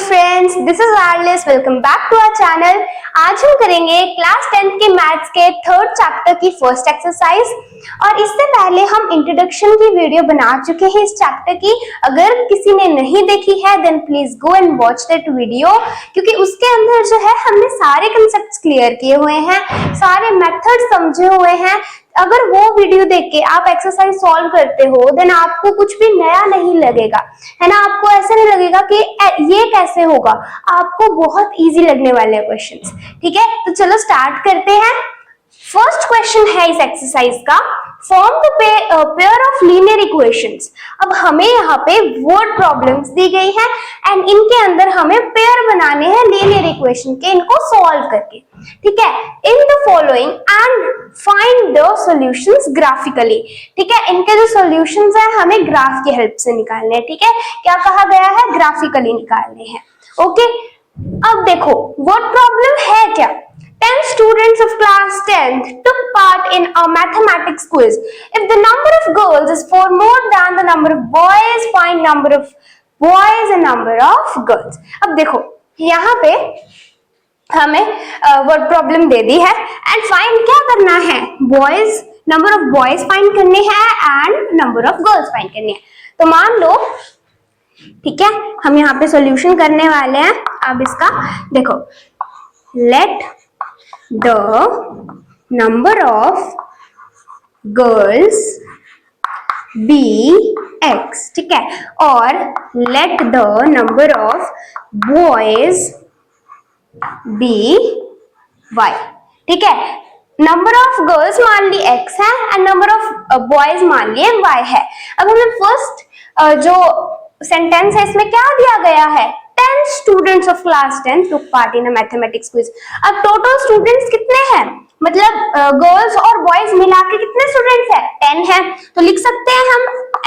Friends, this is आरलेस। Welcome back to our channel. आज हम करेंगे क्लास 10th के मैथ्स के थर्ड चैप्टर की फर्स्ट एक्सरसाइज। और इससे पहले हम इंट्रोडक्शन की वीडियो बना चुके हैं इस चैप्टर की। अगर किसी ने नहीं देखी है then please go and watch that video, क्योंकि उसके अंदर जो है हमने सारे कंसेप्ट्स क्लियर किए हुए हैं, सारे मेथड समझे हुए हैं। अगर वो वीडियो देख के आप एक्सरसाइज सॉल्व करते हो देन आपको कुछ भी नया नहीं लगेगा, है ना। आपको ऐसा नहीं लगेगा कि ये कैसे होगा, आपको बहुत इजी लगने वाले हैं क्वेश्चंस। ठीक है, तो चलो स्टार्ट करते हैं। फर्स्ट क्वेश्चन है इस एक्सरसाइज का, form the pair of linear equations. अब हमें यहाँ पे वर्ड प्रॉब्लम्स दी गई हैं एंड इनके अंदर हमें पेयर बनाने हैं लीनियर इक्वेशन के, इनको सॉल्व करके। ठीक है, in the following and find the solutions graphically. ठीक है, इनके जो सॉल्यूशंस हैं हमें ग्राफ की हेल्प से निकालने हैं। ठीक है, क्या कहा गया है, ग्राफिकली निकालने हैं। ओके, अब देखो वर्ड प्रॉब्लम है क्या। 10 students of class 10th took part in a mathematics quiz. If the number of girls is 4 more than the number of boys, find number of boys and number of girls. अब देखो यहाँ पे हमें word problem दे दी है and find क्या करना है, boys, number of boys find करने हैं and number of girls find करनी है। तो मान लो, ठीक है, हम यहाँ पे सॉल्यूशन करने वाले हैं। अब इसका देखो, late the number of girls be x, ठीक है, और let the number of boys be y। ठीक है, नंबर ऑफ गर्ल्स मान ली x है एंड नंबर ऑफ बॉयज मान लिए y है। अब हमें फर्स्ट जो सेंटेंस है इसमें क्या दिया गया है, 10 students of class 10 took part in a mathematics quiz। अब टोटल स्टूडेंट्स कितने हैं, मतलब गर्ल्स और बॉयज मिला के कितने स्टूडेंट्स हैं, 10 हैं। तो लिख सकते हैं हम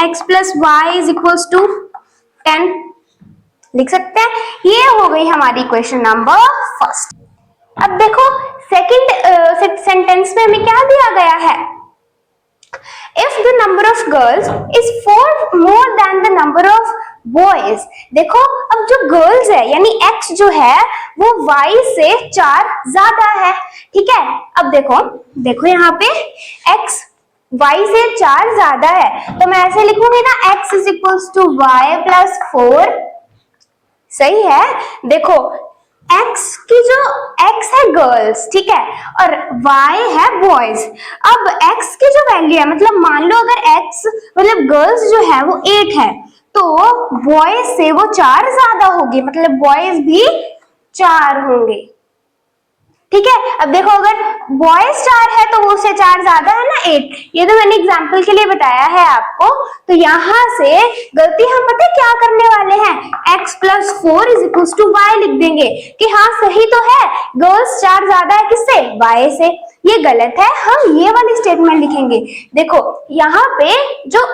x plus y is equals to 10, लिख सकते हैं। ये हो गई हमारी क्वेश्चन नंबर फर्स्ट। अब देखो सेकंड सेंटेंस में हमें क्या दिया गया है, if the number of girls is 4 more than the number of boys। देखो अब जो गर्ल्स है यानी x जो है वो y से 4 ज्यादा है। ठीक है, अब देखो यहाँ पे x y से 4 ज्यादा है, तो मैं ऐसे लिखूंगी ना, x is equals to y plus 4। सही है, देखो x की जो x है गर्ल्स, ठीक है, और y है बॉयज। अब x की जो वैल्यू है, मतलब मान लो अगर x मतलब गर्ल्स जो है वो 8 है, तो बॉयज से वो 4 ज्यादा होगी, मतलब बॉयज भी 4 होंगे। ठीक है, अब देखो अगर बॉयज 4 है तो वो से 4 ज्यादा है ना 8। ये तो मैंने एग्जांपल के लिए बताया है आपको। तो यहाँ से गलती हम पता है क्या करने वाले हैं, x plus 4 is equals to y लिख देंगे कि हाँ सही तो है, गर्ल्स 4 ज्यादा है किससे, y से। ये गलत है, हम ये वाली स्टेटमेंट लिखेंगे। देखो यहाँ पे जो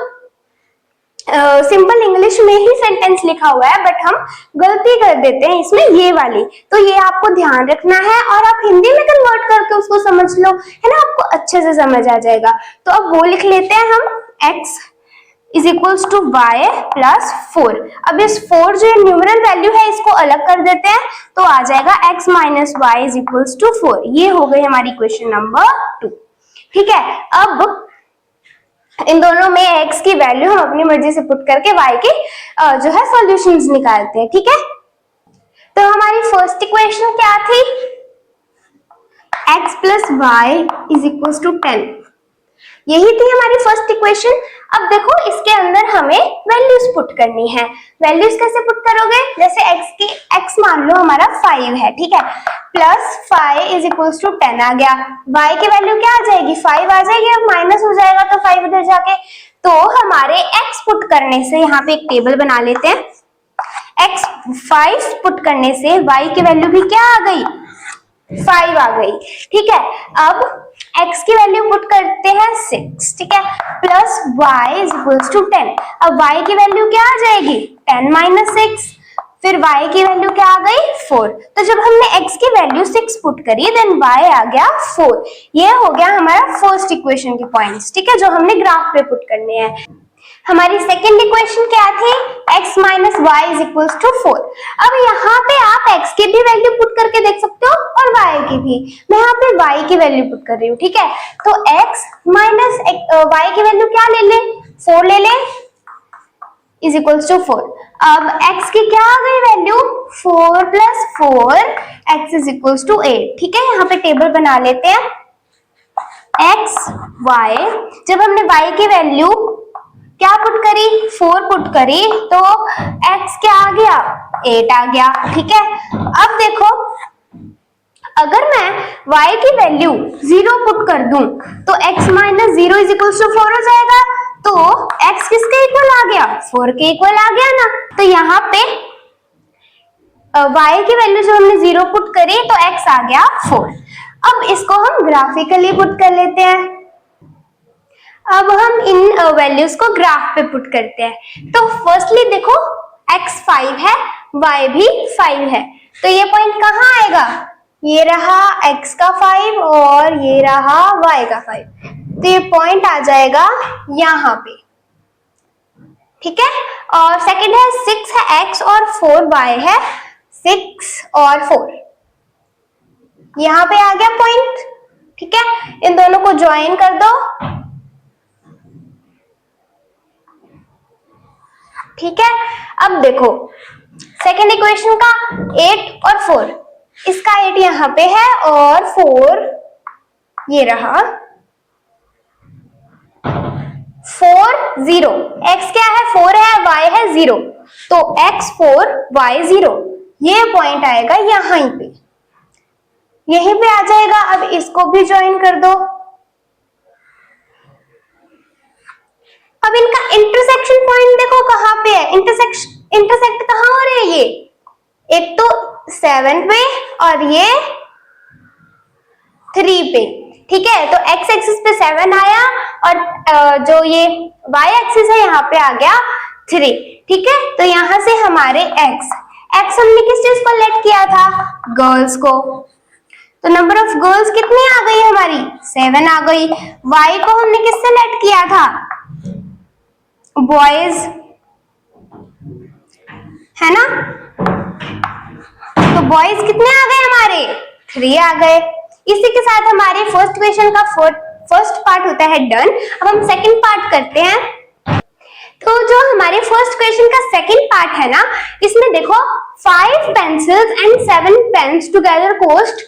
सिंपल इंग्लिश में ही सेंटेंस लिखा हुआ है बट हम गलती कर देते हैं इसमें ये वाली, तो ये आपको ध्यान रखना है और आप हिंदी में कन्वर्ट करके उसको समझ लो, है ना, आपको अच्छे से समझ आ जाएगा। तो अब वो लिख लेते हैं हम, x is equals to y plus 4। अब इस 4 जो न्यूमरल वैल्यू है इसको अलग कर देते हैं, तो आ जाएगा x minus y is equals to 4। ये हो गई हमारी क्वेश्चन नंबर 2। ठीक है, अब इन दोनों में x की वैल्यू हम अपनी मर्जी से पुट करके y के जो है सॉल्यूशंस निकालते हैं। ठीक है, तो हमारी फर्स्ट इक्वेशन क्या थी, x plus y is equals to 10। यही थी हमारी फर्स्ट इक्वेशन। अब देखो इसके अंदर हमें वैल्यूज पुट करनी है। वैल्यूज कैसे पुट करोगे, जैसे x मान लो हमारा 5 है, ठीक है, प्लस 5 इज इक्वल्स टू 10 आ गया। y की वैल्यू क्या आ जाएगी, 5 आ जाएगी, अब माइनस हो जाएगा तो 5 इधर जाके। तो हमारे x पुट करने से यहाँ पे एक टेबल बना लेते हैं, x 5 पुट करने से y की वैल्यू भी क्या आ गई, 5 आ गई। ठीक है, अब x की वैल्यू पुट करते हैं 6, ठीक है, plus y is equals to 10। अब y की वैल्यू क्या आ जाएगी, 10 माइनस 6, फिर y की वैल्यू क्या आ गई, 4। तो जब हमने x की वैल्यू 6 पुट करी देन y आ गया 4। ये हो गया हमारा फर्स्ट इक्वेशन के पॉइंट्स, ठीक है, जो हमने ग्राफ पे पुट करने हैं। हमारी सेकेंड इक्वेशन क्या थी, x minus Y is equals to 4। अब यहाँ पे आप x की भी वैल्यू पुट करके देख सकते हो और y की भी। मैं यहाँ पे y की वैल्यू पुट कर रही हूँ, ठीक है। तो x माइनस y की वैल्यू क्या ले ले, 4 ले ले, इज इक्वल्स टू 4। अब x की क्या आ गई value, 4 plus 4 x is equals to 8, ठीक है। यहाँ पे टेबल बना लेते हैं, x y, जब हमने y की वैल्यू क्या पुट करी, 4 पुट करी, तो x क्या आ गया, 8 आ गया, ठीक है। अब देखो अगर मैं y की वैल्यू 0 पुट कर दूं तो x minus 0 is equal to 4 हो जाएगा। तो x किसके इक्वल आ गया, 4 के इक्वल आ गया ना। तो यहाँ पे y की वैल्यू जो हमने 0 पुट करी तो x आ गया 4। अब इसको हम ग्राफिकली पुट कर लेते हैं। अब हम इन वैल्यूज को ग्राफ पे पुट करते हैं। तो फर्स्टली देखो x 5 है, y भी 5 है, तो ये पॉइंट कहाँ आएगा, ये रहा x का 5 और ये रहा y का 5, तो ये पॉइंट आ जाएगा यहाँ पे, ठीक है। और सेकंड है 6 है x और 4 y है, 6 और 4 यहाँ पे आ गया पॉइंट, ठीक है। इन दोनों को ज्वाइन कर दो, ठीक है। अब देखो सेकेंड इक्वेशन का 8 और 4, इसका 8 यहाँ पे है और 4 ये रहा, 4 0, x क्या है, 4 है, y है 0, तो x 4 y 0, ये पॉइंट आएगा यहाँ पे, यहीं पे आ जाएगा। अब इसको भी ज्वाइन कर दो। अब इनका इंटरसेक्शन पॉइंट देखो कहाँ पे है, इंटरसेक्ट कहाँ हो रहे हैं ये, एक तो 7 पे और ये 3 पे, ठीक है। तो x एक्सिस पे 7 आया और जो ये y एक्सिस है यहाँ पे आ गया 3, ठीक है। तो यहाँ से हमारे x हमने किस चीज को लेट किया था, गर्ल्स को, तो नंबर ऑफ गर्ल्स कितनी आ गई हमारी, 7 आ गई। y को हमने किससे लेट किया था, बॉयज, है ना। तो बॉयज कितने आ गए हमारे, 3 आ गए। इसी के साथ हमारे फर्स्ट क्वेश्चन का फर्स्ट पार्ट होता है डन। अब हम सेकंड पार्ट करते हैं। तो जो हमारे फर्स्ट क्वेश्चन का सेकंड पार्ट है ना, इसमें देखो 5 pencils and 7 pens together cost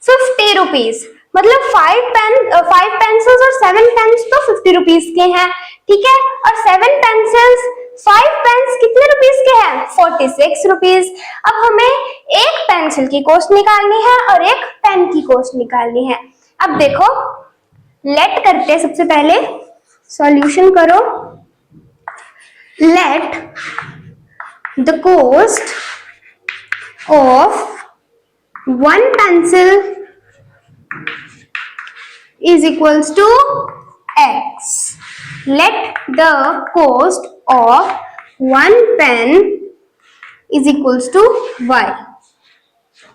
50 rupees, मतलब 5 पेंसिल्स और 7 पेन्स तो 50 रुपीज के हैं, ठीक है। और 7 पेंसिल्स 5 पेन्स कितने रुपीज के हैं, 46 रुपीज। अब हमें एक पेंसिल की कॉस्ट निकालनी है और एक पेन की कॉस्ट निकालनी है। अब देखो लेट करते हैं, सबसे पहले सॉल्यूशन करो। Let the cost of 1 pencil is equals to x. Let the cost of 1 pen is equals to y.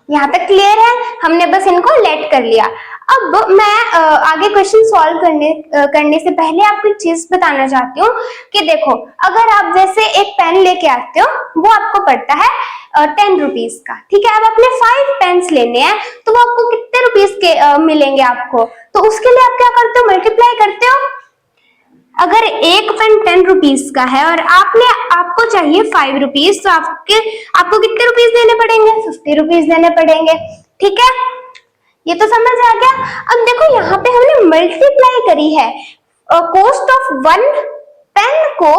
यहाँ तक क्लियर है, हमने बस इनको लेट कर लिया। अब मैं आगे क्वेश्चन सॉल्व करने से पहले आपको एक चीज बताना चाहती हूँ कि देखो अगर आप जैसे एक पेन लेके आते हो, वो आपको पड़ता है 10 रुपीज का, ठीक है। अब अपने 5 पेन्स लेने हैं तो वो आपको कितने रुपीज के मिलेंगे आपको, तो उसके लिए आप क्या करते हो, मल्टीप्लाई करते हो। अगर एक पेन 10 रुपीज का है और आपको चाहिए 5 रुपीज, तो आपको कितने रुपीज देने पड़ेंगे, 50 रुपीज देने पड़ेंगे, ठीक है। ये तो समझ आ गया। अब देखो यहाँ पे हमने मल्टीप्लाई करी है कॉस्ट ऑफ 1 पेन को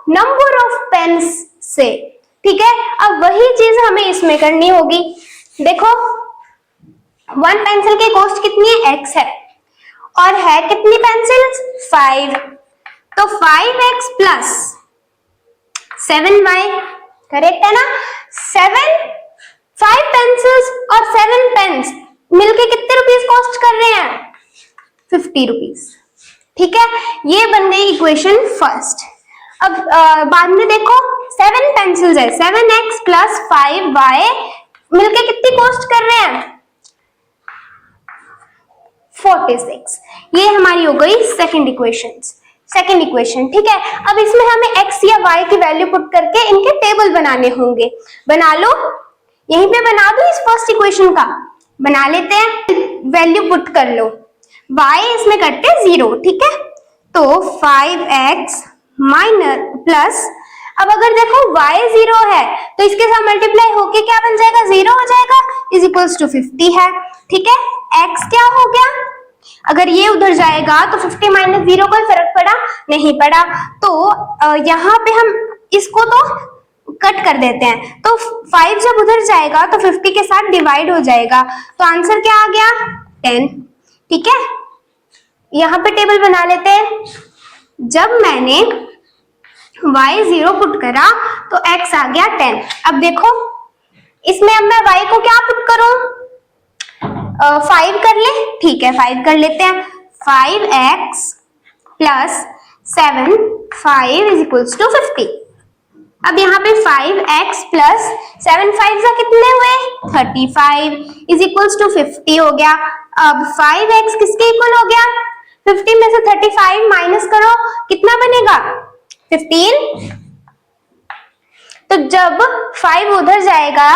नंबर ऑफ पेन्स से, ठीक है। अब वही चीज हमें इसमें करनी होगी। देखो 1 पेंसिल की कॉस्ट कितनी है, x है, और है कितनी पेंसिल्स, 5, तो 5x प्लस 7y, करेक्ट है ना। 5 पेंसिल्स और 7 पेन्स मिलके कितने रुपीस कॉस्ट कर रहे हैं, 50 रुपीज, ठीक है। ये बन गई इक्वेशन फर्स्ट। अब बाद में देखो 7 पेंसिल्स है, 7x प्लस 5y मिलके कितनी कॉस्ट कर रहे हैं, 46। ये हमारी हो गई सेकंड इक्वेशन। सेकेंड इक्वेशन, ठीक है। अब इसमें हमें x या y की वैल्यू पुट करके इनके टेबल बनाने होंगे। बना लो, यहीं पे बना दो, इस फर्स्ट इक्वेशन का बना लेते हैं। वैल्यू पुट कर लो, y इसमें करते 0, ठीक है। तो 5x माइनस प्लस, अब अगर देखो y 0 है तो इसके साथ मल्टीप्लाई होके क्या बन जाएगा, 0 हो जाएगा, इज इक्वल्स टू 50 है, ठीक है। x क्या हो गया, अगर ये उधर जाएगा तो 50 माइनस 0 कोई फर्क पड़ा नहीं पड़ा, तो यहाँ पे हम इसको तो कट कर देते हैं, तो 5 जब उधर जाएगा तो 50 के साथ डिवाइड हो जाएगा, तो आंसर क्या आ गया 10, ठीक है। यहाँ पे टेबल बना लेते हैं। जब मैंने y 0 पुट करा तो x आ गया 10। अब देखो इसमें अब मैं y को क्या पुट करूं, 5 कर ले, ठीक है 5 कर लेते हैं। 5x plus 7 5 is equals to 50। अब यहाँ पे 5x प्लस 7 5 का कितने हुए 35 इज इक्वल्स टू 50 हो गया। अब 5x किसके इक्वल हो गया, 50 में से 35 माइनस करो, कितना बनेगा 15। तो जब 5 उधर जाएगा,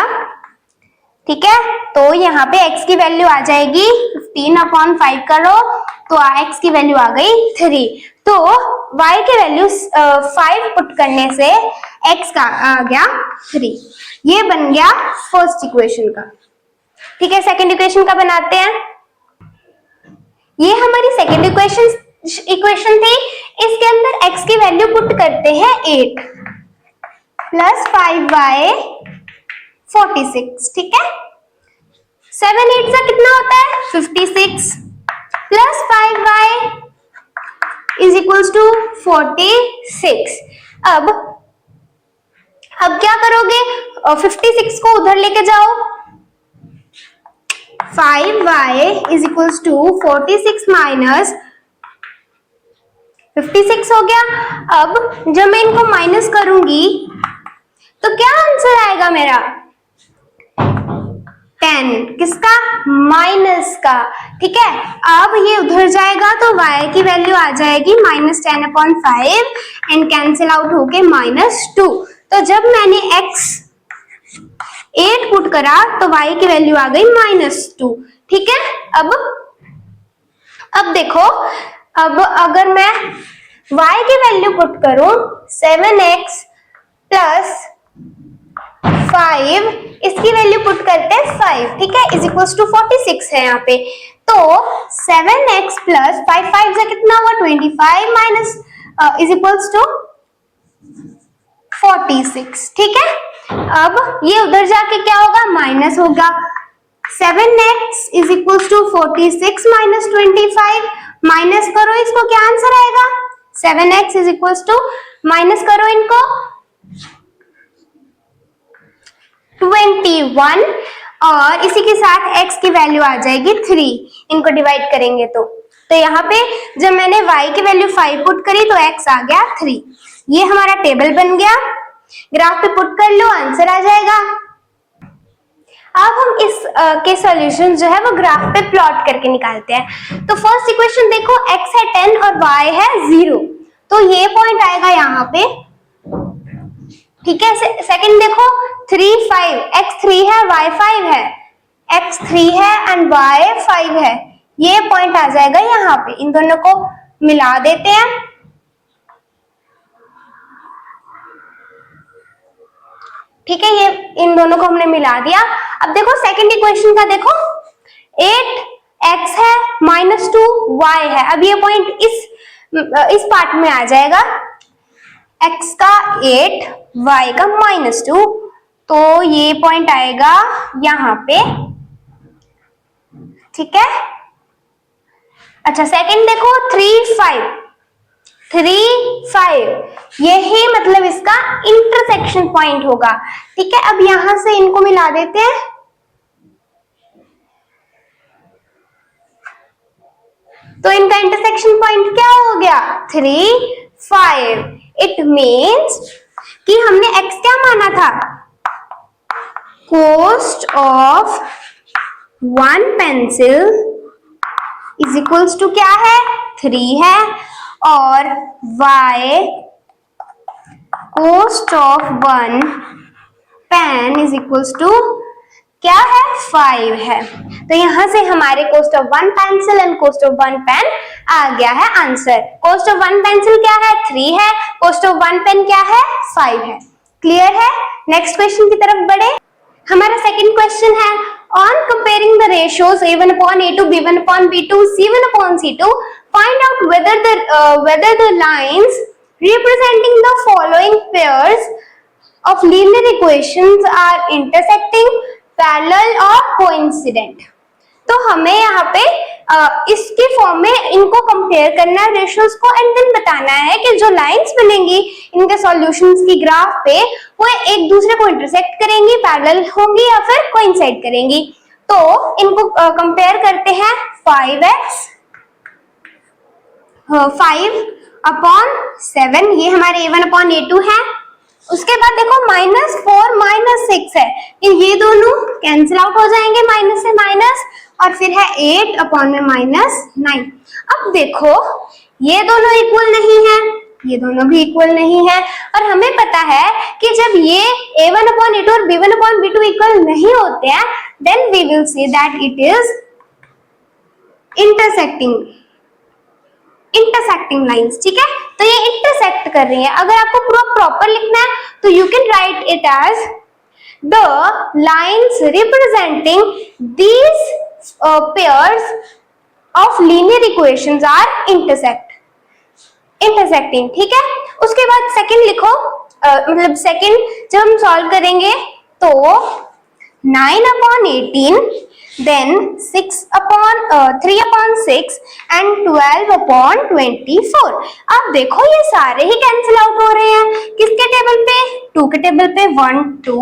ठीक है, तो यहाँ पे x की वैल्यू आ जाएगी 15/5 करो तो x की वैल्यू आ गई 3। तो y की वैल्यू 5 पुट करने से x का आ गया 3। ये बन गया फर्स्ट इक्वेशन का, ठीक है। सेकंड इक्वेशन का बनाते हैं। ये हमारी सेकंड इक्वेशन थी, इसके अंदर x की वैल्यू पुट करते हैं 8 प्लस 5y 46, ठीक है। 7 8 का कितना होता है 56 plus 5y is equals to 46। अब क्या करोगे, 56 को उधर लेके जाओ, 5y is equals to 46 minus 56 हो गया। अब जब मैं इनको माइनस करूंगी तो क्या आंसर आएगा मेरा 10, किसका, माइनस का, ठीक है। अब ये उधर जाएगा तो y की वैल्यू आ जाएगी -10/5 एंड कैंसिल आउट होके -2। तो जब मैंने x 8 पुट करा तो y की वैल्यू आ गई -2, ठीक है। अब देखो, अब अगर मैं y की वैल्यू पुट करूं 7x प्लस 5, इसकी वैल्यू पुट करते हैं 5, ठीक है, इज इक्वल्स टू 46 है यहाँ पे। तो 7x प्लस 5 5 से कितना हुआ 25 माइनस इज इक्वल्स टू 46, ठीक है। अब ये उधर जाके क्या होगा, माइनस होगा। 7x is equals to 46 minus 25, minus करो इसको, क्या आंसर आएगा 7x is equals to, minus करो इनको 21 और इसी के साथ x की वैल्यू आ जाएगी 3, इनको डिवाइड करेंगे तो यहाँ पे जब मैंने y की वैल्यू 5 पुट करी तो x आ गया 3। ये हमारा टेबल बन गया, ग्राफ पे पुट कर लो, आंसर आ जाएगा। अब हम इस के सॉल्यूशन जो है वो ग्राफ पे प्लॉट करके निकालते हैं। तो फर्स्ट इक्वेशन देखो, x है 10 और y है 0, तो ये पॉइंट आएगा यहाँ पे, ठीक है। सेकंड देखो 3 5, x 3 है y 5 है, x 3 है एंड y 5 है, ये पॉइंट आ जाएगा यहाँ पे। इन दोनों को मिला देते हैं, ठीक है, ये इन दोनों को हमने मिला दिया। अब देखो सेकंड इक्वेशन का देखो, 8x है -2y है। अब ये पॉइंट इस पार्ट में आ जाएगा, x का 8 y का -2, तो ये पॉइंट आएगा यहाँ पे, ठीक है। अच्छा सेकंड देखो 3 5, यही मतलब इसका इंटरसेक्शन पॉइंट होगा, ठीक है। अब यहां से इनको मिला देते हैं, तो इनका इंटरसेक्शन पॉइंट क्या हो गया 3 5। इट मीन्स कि हमने x क्या माना था, cost of 1 pencil is equals to क्या है 3 है, और y cost of 1 pen is equals to क्या है 5 है। तो यहां से हमारे cost of 1 pencil and cost of 1 pen आ गया है आंसर। कॉस्ट ऑफ 1 पेंसिल क्या है 3 है, कॉस्ट ऑफ 1 पेन क्या है 5 है। क्लियर है। नेक्स्ट क्वेश्चन की तरफ बढ़े। हमारा सेकंड क्वेश्चन है on comparing the ratios a1 upon a2 b1 upon b2 c1 upon c2 find out whether the lines representing the following pairs of linear equations are intersecting, parallel और coincident। तो हमें यहाँ पे इसके form में इनको compare करना है रेशियोज को एंड देन बताना है कि जो लाइंस बनेंगी इनके सॉल्यूशंस की ग्राफ पे वो एक दूसरे को इंटरसेक्ट करेंगी, पैरेलल होंगी या फिर कोइंसाइड करेंगी। तो इनको कंपेयर करते हैं 5/7 ये हमारे a1 upon a2 है। उसके बाद देखो -4 -6 है, ये दोनों कैंसिल आउट हो जाएंगे माइनस से माइनस, और फिर है 8 अपॉन में -9। अब देखो ये दोनों इक्वल नहीं है, ये दोनों भी इक्वल नहीं है, और हमें पता है कि जब ये a1 upon a2 और b1 upon b2 इक्वल नहीं होते हैं then we will say that it is intersecting lines. ठीक है, तो ये इंटरसेक्ट कर रही है। अगर आपको पूरा प्रॉपर लिखना है तो you can write it as the lines representing these pairs of linear equations are intersecting. ठीक है, उसके बाद सेकंड लिखो, मतलब सेकंड जब हम सॉल्व करेंगे तो 9 upon 18 then 3 upon 6 and 12 upon 24। अब देखो ये सारे ही कैंसिल आउट हो रहे हैं किसके टेबल पे 2 के टेबल पे 1 2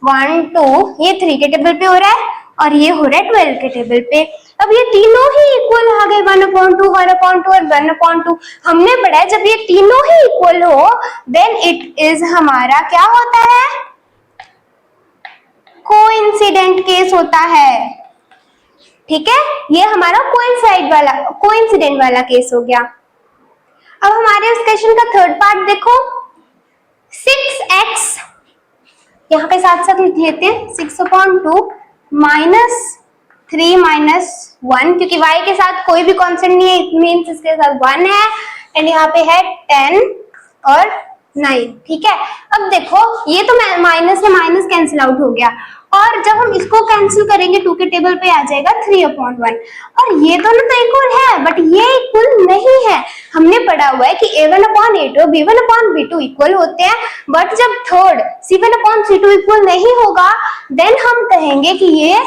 1 2, ये 3 के टेबल पे हो रहा है और ये हो रहा है 12 के टेबल पे। अब ये तीनों ही इक्वल आ गए 1/2 1/2 और 1/2। हमने पढ़ा है जब ये तीनों ही इक्वल हो देन इट इज हमारा क्या होता है कोइंसिडेंट केस होता है। ठीक है, ये हमारा कोइंसिडेंट वाला केस हो गया। अब हमारे उस क्वेश्चन का थर्ड पार्ट देखो, 6x यहाँ पे साथ साथ लिख लेते हैं 6/2 -3 -1, क्योंकि y के साथ कोई भी कांस्टेंट नहीं है, इट मींस इसके साथ 1 है एंड यहाँ पे है 10 और 9। ठीक है, अब देखो ये तो माइनस से माइनस कैंसिल आउट हो गया, और जब हम इसको कैंसिल करेंगे 2 के टेबल पे आ जाएगा 3/1, और ये दोनों तो इक्वल है बट ये इक्वल नहीं है। हमने पढ़ा हुआ है कि a1 upon a2 b1 upon b2 equal होते हैं, बट जब third c1 upon c2 equal नहीं होगा देन हम कहेंगे कि ये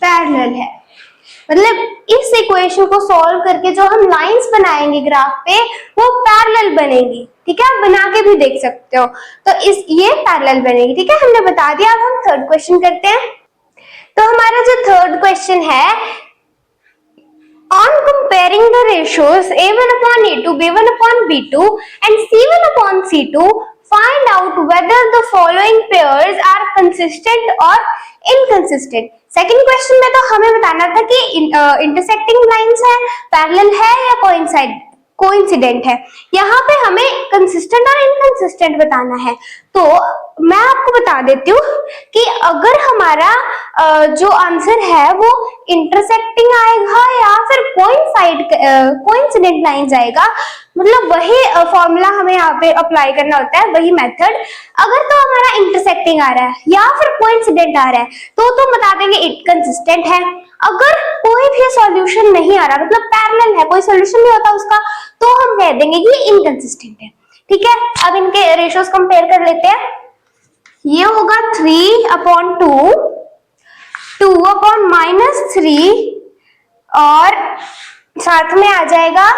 पैरेलल है। मतलब इस इक्वेशन को सॉल्व करके जो हम लाइंस बनाएंगे ग्राफ पे वो पैरेलल बनेगी। ठीक है, आप बना के भी देख सकते हो, तो ये पैरेलल बनेगी। ठीक है, हमने बता दिया। अब हम थर्ड क्वेश्चन करते हैं। तो हमारा जो थर्ड क्वेश्चन है on comparing the ratios a1 upon a2 b1 upon b2 and c1 upon c2 find out whether the following pairs are consistent or inconsistent। Second question में तो हमें बताना था कि इंटरसेक्टिंग लाइंस है, पैरेलल है या कोइंसिडेंट है। यहाँ पे हमें कंसिस्टेंट और इनकंसिस्टेंट बताना है। तो मैं आपको बता देती हूँ कि अगर हमारा जो आंसर है वो इंटरसेक्टिंग आएगा या फिर कोइंसिडेंट लाइंस आएगा, मतलब वही फॉर्मूला हमें यहाँ पे अप्लाई करना होता है, वही मेथड। अगर तो हमारा इंटरसेक्टिंग आ रहा है या फिर कोइंसिडेंट आ रहा है तो बता देंगे इट कंसिस्टेंट है। अगर कोई भी सॉल्यूशन नहीं आ रहा, मतलब पैरेलल है, कोई सॉल्यूशन नहीं होता उसका, तो हम कह देंगे कि इनकंसिस्टेंट है। ठीक है, अब इनके रेशियोज कंपेयर कर लेते हैं। ये होगा 3/2 2/-3 और साथ में आ जाएगा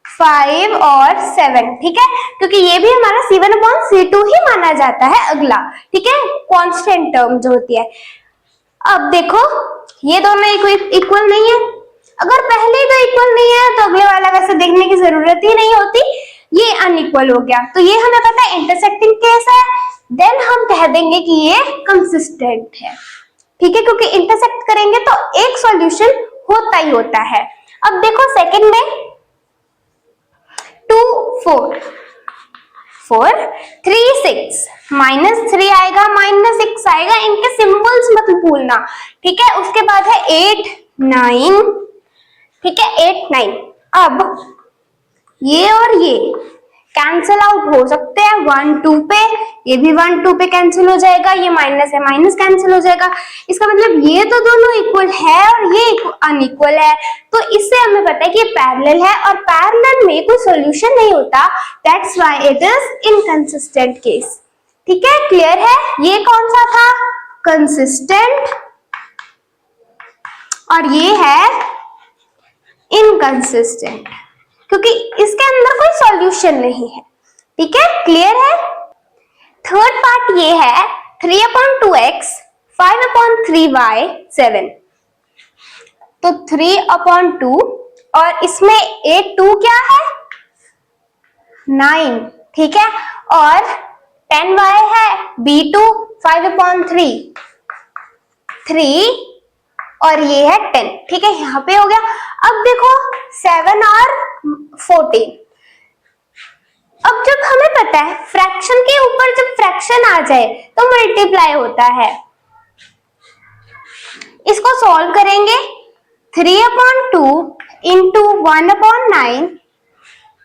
5 और 7। ठीक है, क्योंकि ये भी हमारा c1/c2 ही माना जाता है अगला। ठीक है, कांस्टेंट टर्म जो होती है। अब देखो ये दोनों इक्वल नहीं है। अगर पहले ही तो इक्वल नहीं है तो अगले वाला वैसे देखने की जरूरत ही नहीं होती, ये अनइक्वल हो गया। तो ये हमें पता है इंटरसेक्टिंग केस है, देन हम कह देंगे कि ये कंसिस्टेंट है। ठीक है, क्योंकि इंटरसेक्ट करेंगे तो एक सॉल्यूशन होता ही होता है। अब देखो सेकंड में 2 4 4 3 6 -3 आएगा, -6 आएगा, इनके सिंबल्स मत भूलना, ठीक है। उसके बाद है 8 9, ठीक है, 8 9। अब ये और ये कैंसिल आउट हो सकते हैं 1 2 पे, ये भी 1 2 पे कैंसिल हो जाएगा, ये माइनस है माइनस कैंसिल हो जाएगा। इसका मतलब ये तो दोनों इक्वल है और ये अनइक्वल है, तो इससे हमें पता है कि ये पैरेलल है और पैरेलल में कोई सॉल्यूशन नहीं होता, that's why it is inconsistent case. ठीक है, क्लियर है। ये कौन सा था, कंसिस्टेंट, और ये है इनकंसिस्टेंट, क्योंकि इसके अंदर कोई सॉल्यूशन नहीं है। ठीक है, क्लियर है। थर्ड पार्ट ये है 3/2x 5/3y 7, तो 3/2 और इसमें A2 क्या है 9, ठीक है, और 10y है B2 5/3 3 और ये है 10, ठीक है, यहां पे हो गया। अब देखो 7 और 14, अब जब हमें पता है फ्रैक्शन के ऊपर जब फ्रैक्शन आ जाए तो मल्टीप्लाई होता है, इसको सॉल्व करेंगे 3/2 इंटू 1/9,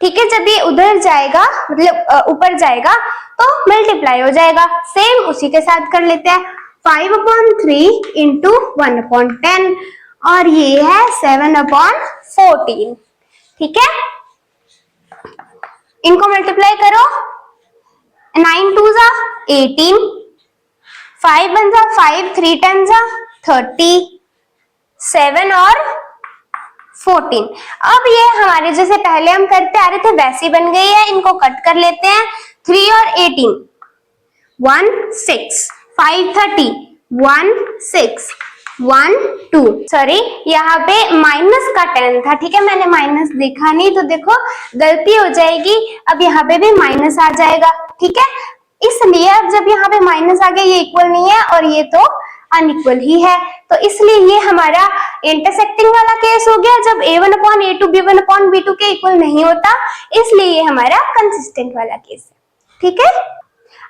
ठीक है, जब ये उधर जाएगा मतलब ऊपर जाएगा तो मल्टीप्लाई हो जाएगा। सेम उसी के साथ कर लेते हैं 5/3 इंटू 1/10 और ये है 7/14, ठीक है। इनको मल्टीप्लाई करो, 9 2 जा 18, 5 1 जा 5, 3 10 जा 30, 7 और 14। अब ये हमारे जैसे पहले हम करते आ रहे थे वैसी बन गई है, इनको कट कर लेते हैं। 3 और 18 1 6 5 30 1 6 1 2, सॉरी यहाँ पे माइनस का 10 था, ठीक है, मैंने माइनस देखा नहीं तो देखो गलती हो जाएगी। अब यहाँ पे भी माइनस आ जाएगा, ठीक है, इसलिए अब जब यहाँ पे माइनस आ गया ये इक्वल नहीं है और ये तो अनइक्वल ही है, तो इसलिए ये हमारा इंटरसेक्टिंग वाला केस हो गया जब A1/A2 B1/B2 के इक्वल नहीं होता, इसलिए ये हमारा कंसिस्टेंट वाला केस है। ठीक है,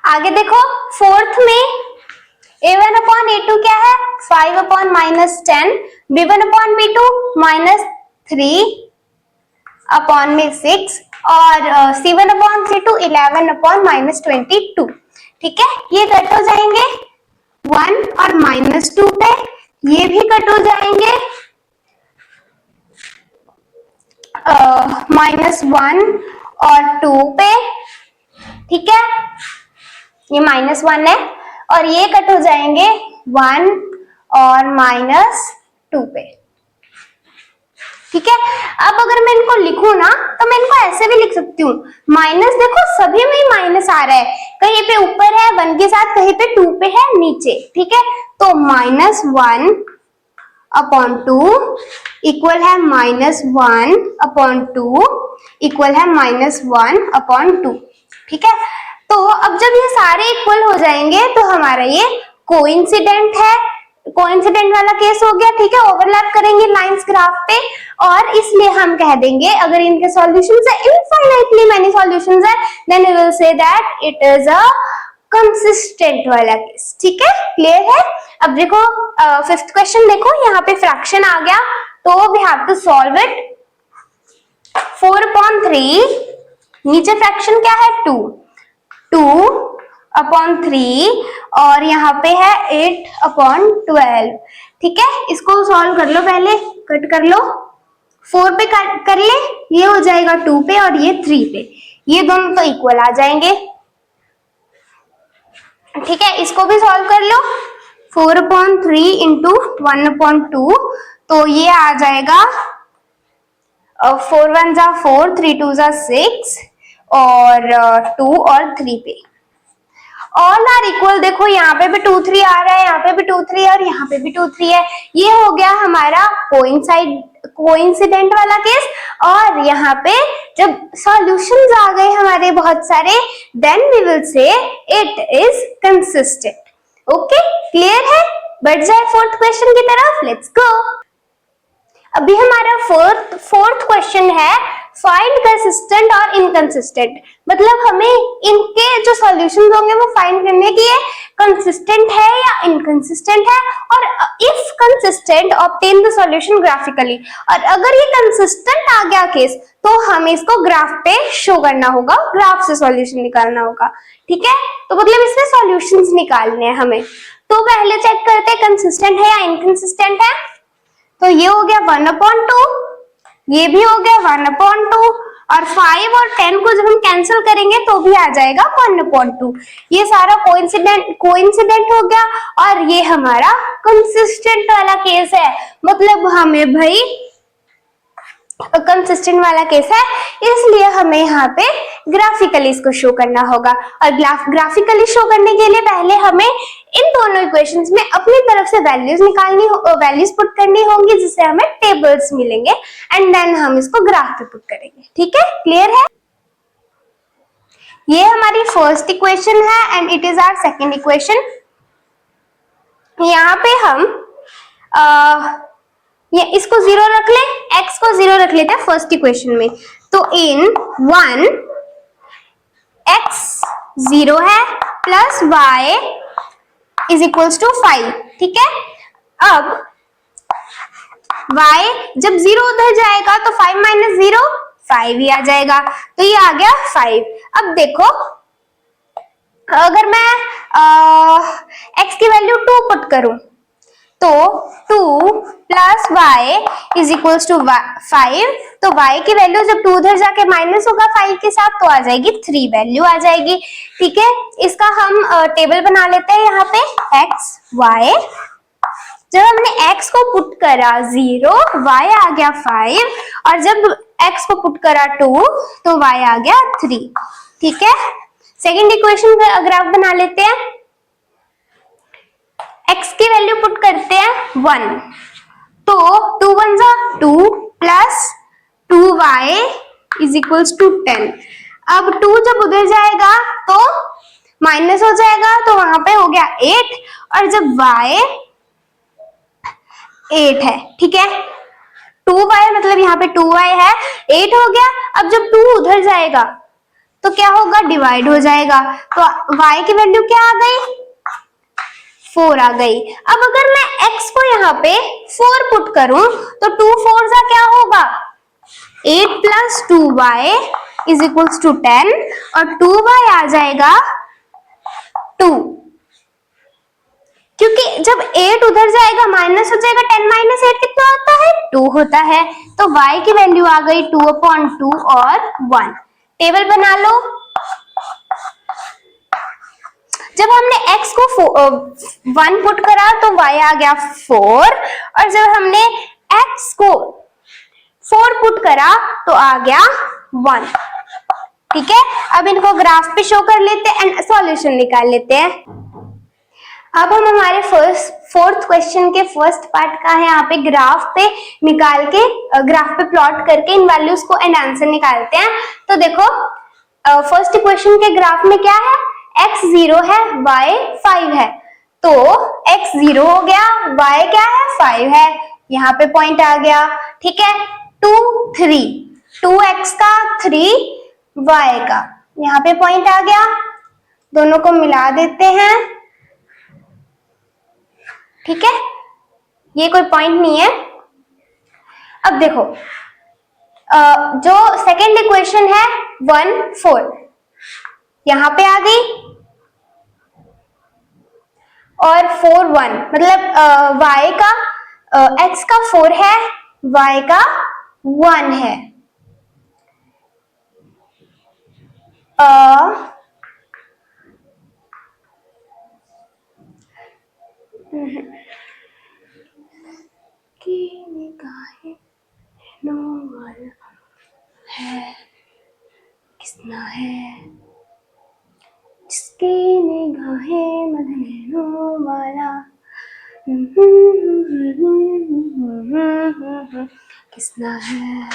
आगे देखो फोर्थ में A1/A2 क्या है 5/-10, B1/B2 -3/6 और C1/C2 11/-22, ठीक है, ये कट हो जाएंगे 1 और -2 पे, ये भी कट हो जाएंगे -1 और 2 पे, ठीक है, ये -1 है और ये कट हो जाएंगे 1 और -2 पे, ठीक है। अब अगर मैं इनको लिखूं ना तो मैं इनको ऐसे भी लिख सकती हूँ, माइनस देखो सभी में माइनस आ रहा है, कहीं पे ऊपर है 1 के साथ, कहीं पे 2 पे है नीचे, ठीक है, तो -1/2 इक्वल है -1/2 इक्वल है -1/2, ठीक है। तो अब जब ये सारे इक्वल हो जाएंगे तो हमारा ये कोइंसिडेंट है, कोइंसिडेंट वाला केस हो गया, ठीक है, ओवरलैप करेंगे लाइंस ग्राफ पे और इसलिए हम कह देंगे अगर इनके सॉल्यूशंस है इनफाइनाइटली मेनी सॉल्यूशंस है then we will say that it is a consistent वाला केस, ठीक है, क्लियर है। अब देखो फिफ्थ क्वेश्चन देखो, यहाँ पे फ्रैक्शन आ गया तो we have to solve it. 4/3 नीचे फ्रैक्शन क्या है 2/3 और यहाँ पे है 8/12, ठीक है, इसको सॉल्व कर लो, पहले कट कर लो, 4 पे कट कर ले, ये हो जाएगा 2 पे और ये 3 पे, ये दोनों तो इक्वल आ जाएंगे, ठीक है, इसको भी सॉल्व कर लो। 4/3 इंटू 1/2 तो ये आ जाएगा 4 1 जा 4, 3 2 जा 6 और 2 और 3 पे ऑल आर इक्वल। देखो यहाँ पे भी 2 3 आ रहा है, यहाँ पे भी 2 3 है और यहाँ पे भी 2 3 है, ये हो गया हमारा कोइंसिडेंट वाला केस। और यहाँ पे जब सॉल्यूशंस आ गए हमारे बहुत सारे then we will say it is consistent. Okay, clear है। बढ़ जाए फोर्थ क्वेश्चन की तरफ, लेट्स गो। अभी हमारा फोर्थ क्वेश्चन है फाइंड कंसिस्टेंट और इनकंसिस्टेंट, मतलब हमें इनके जो सॉल्यूशंस होंगे वो फाइंड करने की है कंसिस्टेंट है या इनकंसिस्टेंट है, और if consistent obtain the solution graphically, और अगर ये कंसिस्टेंट आ गया केस तो हमें इसको ग्राफ पे शो करना होगा, ग्राफ से सॉल्यूशन निकालना होगा। ठीक है, तो मतलब इसमें सॉल्यूशंस निकालने हैं हमें। तो पहले चेक करते हैं कंसिस्टेंट है या इनकंसिस्टेंट है। तो ये हो गया 1/2, ये भी हो गया 1/2, और 5 और 10 को जब हम कैंसिल करेंगे तो भी आ जाएगा 1/2। ये सारा कोइंसिडेंट हो गया, और ये हमारा कंसिस्टेंट वाला केस है, मतलब हमें भाई कंसिस्टेंट वाला केस है, इसलिए हमें यहाँ पे ग्राफिकली इसको शो करना होगा। और ग्राफिकली शो करने के लिए पहले हमें इन दोनों इक्वेशंस में अपनी तरफ से वैल्यूज पुट करनी होंगी, जिससे हमें टेबल्स मिलेंगे, एंड देन हम इसको ग्राफ पे पुट करेंगे। ठीक है, क्लियर है? ये हमारी फर्स्ट इक्वेशन है and it is our second equation. यहाँ पे हम ये इसको 0 रख ले, x को 0 रख लेते हैं फर्स्ट इक्वेशन में। तो इन 1 x 0 है plus y is equals to 5। ठीक है, अब y जब 0 उधर जाएगा तो 5 माइनस 0 5 ही आ जाएगा, तो ये आ गया 5। अब देखो अगर मैं x की वैल्यू 2 पुट करूं तो 2 plus Y is equals to 5, तो y की वैल्यू जब 2 उधर जाके माइनस होगा 5 के साथ तो आ जाएगी 3 वैल्यू आ जाएगी। ठीक है, इसका हम टेबल बना लेते हैं यहाँ पे x y। जब हमने x को पुट करा 0, y आ गया 5, और जब x को पुट करा 2 तो y आ गया 3। ठीक है, सेकेंड इक्वेशन का ग्राफ बना लेते हैं। x की वैल्यू पुट करते हैं 1, तो 2 1 जा 2 plus 2y is equals to 10। अब 2 जब उधर जाएगा तो माइनस हो जाएगा, तो वहां पे हो गया 8, और जब y 8 है, ठीक है, 2y मतलब यहाँ पे 2y है, 8 हो गया। अब जब 2 उधर जाएगा तो क्या होगा, डिवाइड हो जाएगा, तो y की वैल्यू क्या आ गई, 4 आ गई। अब अगर मैं x को यहाँ पे 4 पुट करूं तो 2 4 जा क्या होगा, 8 plus 2y is equals to 10, और 2y आ जाएगा 2, क्योंकि जब 8 उधर जाएगा माइनस हो जाएगा, 10 माइनस 8 कितना होता है, 2 होता है, तो y की वैल्यू आ गई 2/2 और 1। टेबल बना लो। जब हमने x को 1 पुट करा तो y आ गया 4, और जब हमने x को 4 पुट करा तो आ गया 1। ठीक है, अब इनको ग्राफ पे शो कर लेते हैं एंड सॉल्यूशन निकाल लेते हैं। अब हम हमारे फोर्थ क्वेश्चन के फर्स्ट पार्ट का है, यहाँ पे ग्राफ पे निकाल के ग्राफ पे प्लॉट करके इन वैल्यूज को एंड आंसर निकालते हैं। तो देखो फर्स्ट इक्वेशन के ग्राफ में क्या है, x 0 है y 5 है, तो x 0 हो गया, y क्या है 5 है, यहाँ पे पॉइंट आ गया। ठीक है, 2 3, 2x का 3y का, यहाँ पे पॉइंट आ गया, दोनों को मिला देते हैं। ठीक है, ये कोई पॉइंट नहीं है। अब देखो जो सेकेंड इक्वेशन है 1 4 यहां पे आ गई, और 4 1 मतलब y का x का 4 है, y का 1 है। की निगाहें नौवाला है, किसना है जिसकी निगाहें मदनों वाला, किसना है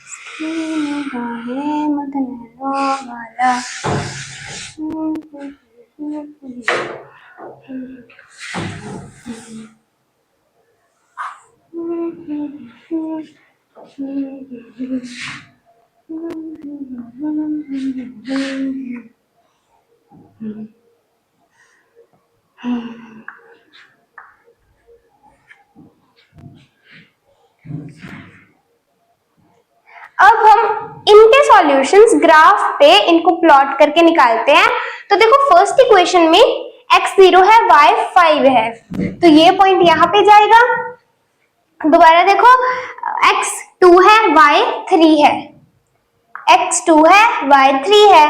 जिसकी निगाहें मदनों वाला। अब हम इनके सॉल्यूशंस ग्राफ पे इनको प्लॉट करके निकालते हैं। तो देखो फर्स्ट इक्वेशन में x 0 है, y 5 है, तो ये पॉइंट यहाँ पे जाएगा। दोबारा देखो x 2 है, y 3 है, x 2 है, y 3 है,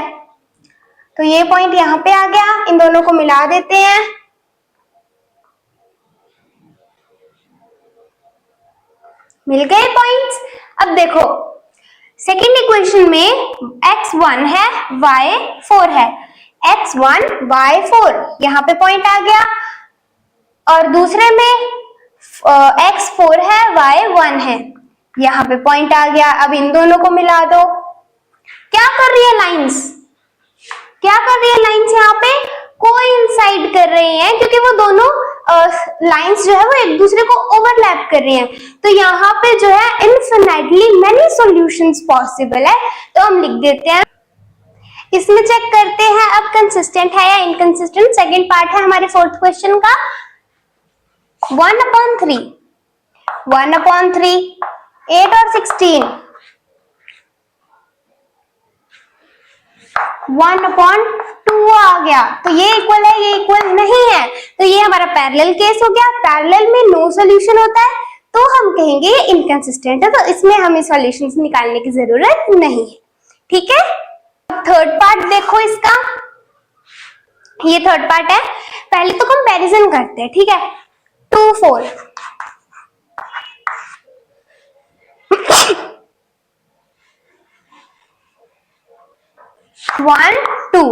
तो ये पॉइंट यहाँ पे आ गया। इन दोनों को मिला देते हैं। मिल गए पॉइंट्स। अब देखो सेकेंड इक्वेशन में x1 है, y 4 है, x1 y 4 यहाँ पे पॉइंट आ गया, और दूसरे में x4 है, y 1 है, यहाँ पे पॉइंट आ गया। अब इन दोनों को मिला दो। क्या कर रही है लाइंस, क्या कर रही है लाइंस, यहाँ पे कोइंसाइड कर रही हैं, क्योंकि वो दोनों लाइंस जो है वो एक दूसरे को ओवरलैप कर रही हैं। तो यहाँ पे जो है इनफिनिटली मेनी सॉल्यूशंस पॉसिबल है, तो हम लिख देते हैं। इसमें चेक करते हैं अब कंसिस्टेंट है या इनकंसिस्टेंट। सेकंड पार्ट है हमारे फोर्थ क्वेश्चन का। 1/3, 1/3, 8 और 16, 1/2 आ गया, तो ये इक्वल है, ये इक्वल नहीं है, तो ये हमारा पैरेलल केस हो गया। पैरेलल में नो सॉल्यूशन होता है, तो हम कहेंगे ये इनकंसिस्टेंट है, तो इसमें हमें सॉल्यूशंस निकालने की जरूरत नहीं है। ठीक है, थर्ड पार्ट देखो इसका, ये थर्ड पार्ट है। पहले तो कंपैरिजन करते हैं, ठीक है। 2 4 1 2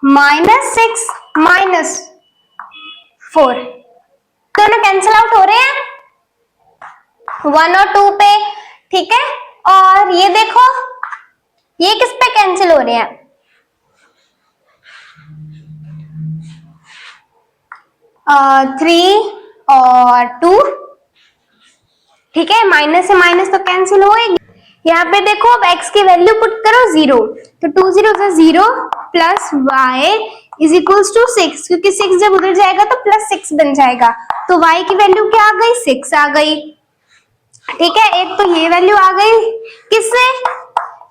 -6 -4 दोनों कैंसिल आउट हो रहे हैं 1 और 2 पे, ठीक है। और ये देखो ये किस पे कैंसिल हो रहे हैं, थ्री और 2, ठीक है। माइनस से माइनस तो कैंसिल होएगी। यहाँ पे देखो अब x की वैल्यू पुट करो 0, तो 2 0 से 0 plus y is equals to 6, क्योंकि 6 जब उधर जाएगा तो प्लस 6 बन जाएगा, तो y की वैल्यू क्या आ गई, 6 आ गई। ठीक है, एक तो ये वैल्यू आ गई किससे,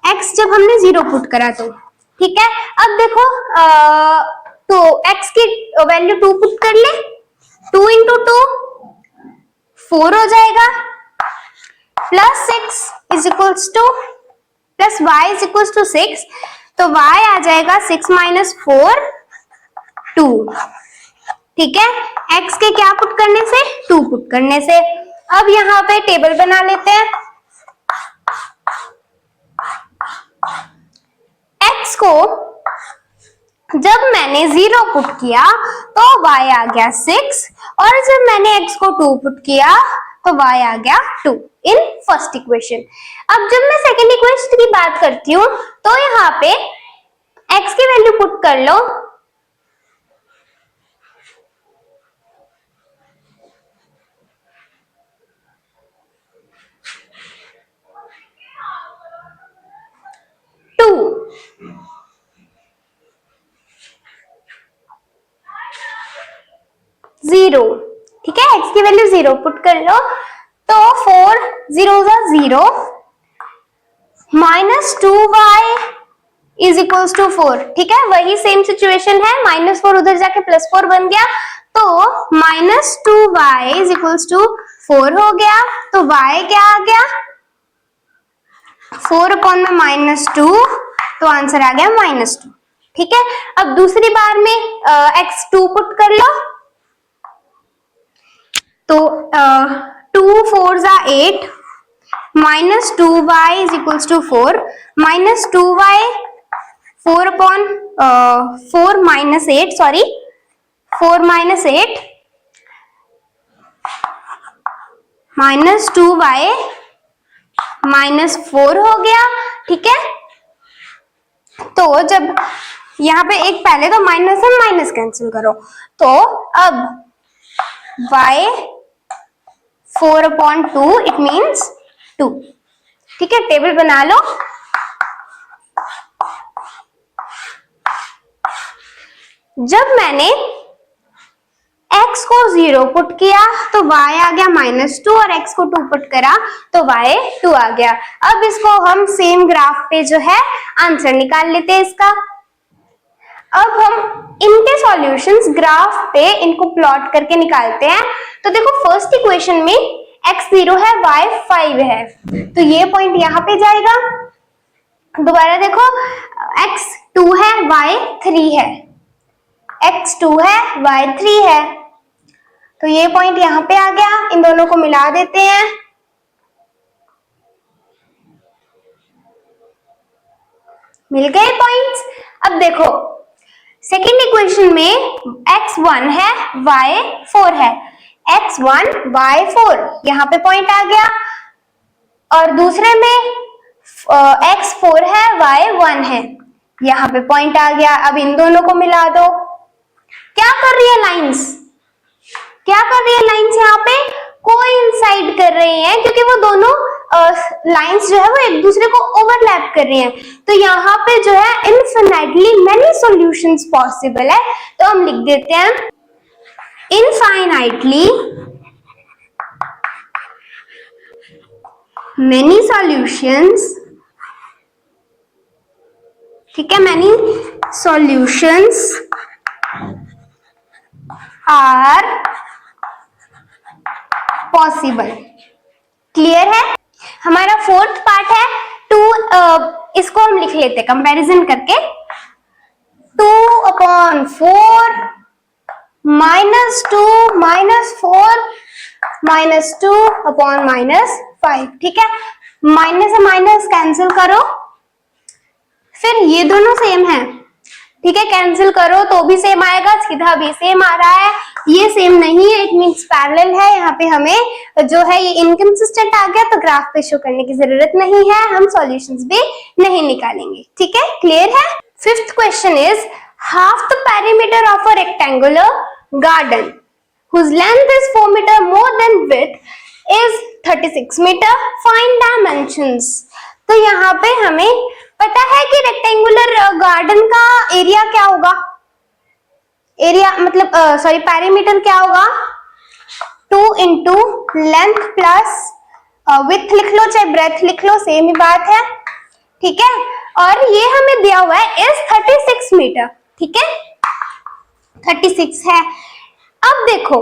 x जब हमने 0 पुट करा तो, ठीक है। अब देखो तो x की वैल्यू 2 पुट कर ले, 2 इंटू 2 4 हो जाएगा, plus 6 is equals to plus y is equals to 6, तो y आ जाएगा 6 माइनस 4 2, ठीक है। x के क्या पुट करने से, 2 पुट करने से। अब यहाँ पे टेबल बना लेते हैं। x को जब मैंने 0 पुट किया तो y आ गया 6, और जब मैंने x को 2 पुट किया तो y आ गया 2 इन फर्स्ट इक्वेशन। अब जब मैं सेकेंड इक्वेशन की बात करती हूं तो यहाँ पे x की वैल्यू पुट कर लो, जीरो, ठीक है। x की वैल्यू 0 पुट कर लो, तो 4 0 0 minus 2y is equals to 4, ठीक है। वही सेम सिचुएशन है, -4 उधर जाके +4 बन गया, तो -2y इज इक्वल्स टू 4 हो गया, तो y क्या आ गया 4/-2, तो आंसर आ गया -2, ठीक है। अब दूसरी बार में x 2 पुट कर लो, तो 2 4 8 -2y is equals to 4, -2y 4/4 -8 sorry 4 -8 -2y -4 हो गया, ठीक है। तो जब यहाँ पे एक पहले तो माइनस और माइनस कैंसिल करो, तो अब y 4/2 इट मीन्स 2, ठीक है, टेबल बना लो। जब मैंने x को 0 पुट किया तो y आ गया -2 और x को 2 पुट करा तो y 2 आ गया। अब इसको हम सेम ग्राफ पे जो है आंसर निकाल लेते हैं इसका। अब हम इनके सॉल्यूशंस ग्राफ पे इनको प्लॉट करके निकालते हैं। तो देखो फर्स्ट इक्वेशन में x 0 है, y 5 है, तो ये पॉइंट यहाँ पे जाएगा। दोबारा देखो x 2 है, y 3 है, x 2 है, y 3 है, तो ये पॉइंट यहाँ पे आ गया। इन दोनों को मिला देते हैं। मिल गए पॉइंट्स। अब देखो सेकेंड इक्वेशन में x 1 है, y 4 है, x 1 y 4, यहाँ पे पॉइंट आ गया। और दूसरे में x 4 है, y 1 है, यहाँ पे पॉइंट आ गया। अब इन दोनों को मिला दो। क्या कर रही है लाइंस, क्या कर रही है लाइंस, यहाँ पे कोइंसाइड कर रही हैं, क्योंकि वो दोनों लाइंस जो है वो एक दूसरे को ओवरलैप कर रही हैं। तो यहाँ पे जो है इनफिनाइटली मेनी सॉल्यूशंस पॉसिबल है, तो हम लिख देते हैं इनफाइनाइटली मेनी सॉल्यूशंस। ठीक है, many solutions are possible. Clear है। हमारा फोर्थ पार्ट है 2, इसको हम लिख लेते हैं कंपैरिजन करके। 2/4 -2 -4 -2/-5। ठीक है, माइनस से माइनस कैंसिल करो, फिर ये दोनों सेम है। ठीक है, कैंसिल करो तो भी सेम आएगा, सीधा भी सेम आ रहा है। ये सेम नहीं है, इट मींस पैरेलल है। यहाँ पे हमें जो है ये इनकंसिस्टेंट आ गया, तो ग्राफ पे शो करने की जरूरत नहीं है, हम सॉल्यूशंस भी नहीं निकालेंगे। ठीक है, क्लियर है। Fifth question is half the perimeter of a rectangular garden whose length is 4 meter more than width is 36 meter. Find dimensions. तो यहाँ पे हमें पता है कि रेक्टेंगुलर गार्डन का एरिया क्या होगा, एरिया मतलब सॉरी पेरीमीटर क्या होगा, 2 इंटू लेंथ प्लस विड्थ लिख लो चाहे ब्रेथ लिख लो, सेम ही बात है। ठीक है, और ये हमें दिया हुआ है इस 36 मीटर। ठीक है, 36 है। अब देखो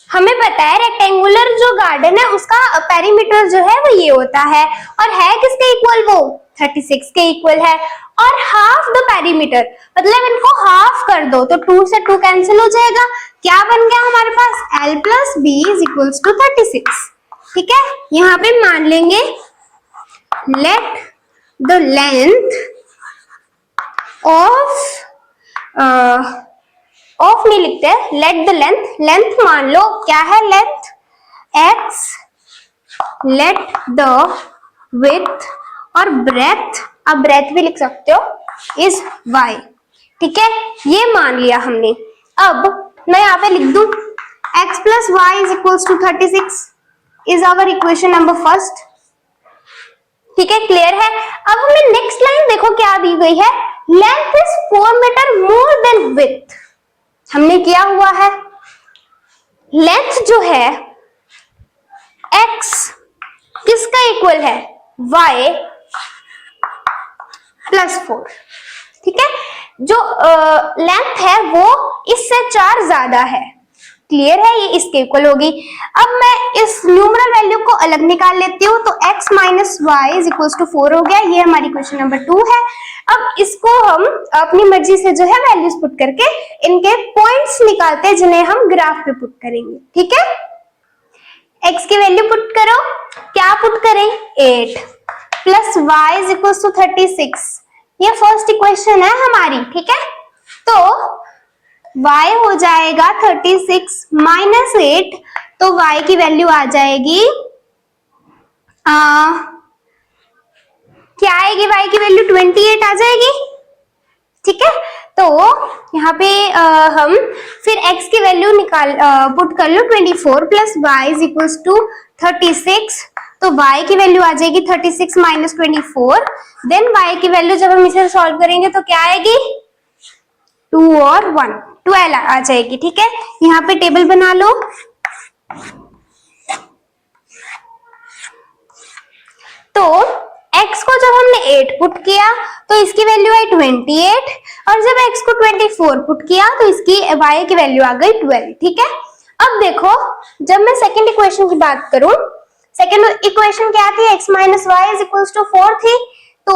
हमें पता है रेक्टेंगुलर जो गार्डन है उसका पेरीमीटर जो है वो ये होता है, और है किसके इक्वल, वो 36 के इक्वल है। और हाफ द पेरीमीटर मतलब इनको हाफ कर दो तो 2 से 2 कैंसिल हो जाएगा। क्या बन गया हमारे पास, l + b = 36। ठीक है, यहाँ पे मान लेंगे लेट द लेंथ ऑफ नहीं लिखते, लेट द लेंथ मान लो क्या है, length x, let the width और ब्रेथ, अब ब्रेथ भी लिख सकते हो, इज y। ठीक है, ये मान लिया हमने। अब मैं यहाँ पे लिख दूं x + y = 36 is our equation number first. ठीक है, क्लियर है। अब हमें नेक्स्ट लाइन देखो क्या दी गई है, length is 4 metre more than width. हमने किया हुआ है लेंथ जो है x किसका इक्वल है, y + 4। ठीक है, जो लेंथ है वो इससे 4 ज्यादा है। क्लियर है, ये इसके इक्वल होगी। अब मैं इस न्यूमरल वैल्यू को अलग निकाल लेती हूँ, तो x - y = 4 हो गया। ये हमारी क्वेश्चन नंबर 2 है। अब इसको हम अपनी मर्जी से जो है वैल्यूज पुट करके इनके पॉइंट्स निकालते हैं, जिन्हें हम ग्राफ पे पुट करेंगे। ठीक है, x की वैल्यू पुट करो, क्या पुट करें, 8 + y = 36। ये फर्स्ट इक्वेशन है हमारी। ठीक है, तो y हो जाएगा 36 - 8, तो y की वैल्यू आ जाएगी क्या आएगी, y की वैल्यू 28 आ जाएगी। ठीक है, तो यहाँ पे हम फिर x की वैल्यू निकाल पुट कर लो, 24 + y = 36, तो y की वैल्यू आ जाएगी 36 माइनस 24। देन y की वैल्यू जब हम इसे सॉल्व करेंगे तो क्या आएगी, 2 और 1 12 आ जाएगी। ठीक है, यहाँ पे टेबल बना लो। तो x को जब हमने 8 पुट किया तो इसकी वैल्यू आई 28, और जब x को 24 पुट किया तो इसकी y की वैल्यू आ गई 12। ठीक है, अब देखो जब मैं सेकंड इक्वेशन की बात करूं, सेकंड इक्वेशन क्या थी, x minus Y is equals to 4 थी। तो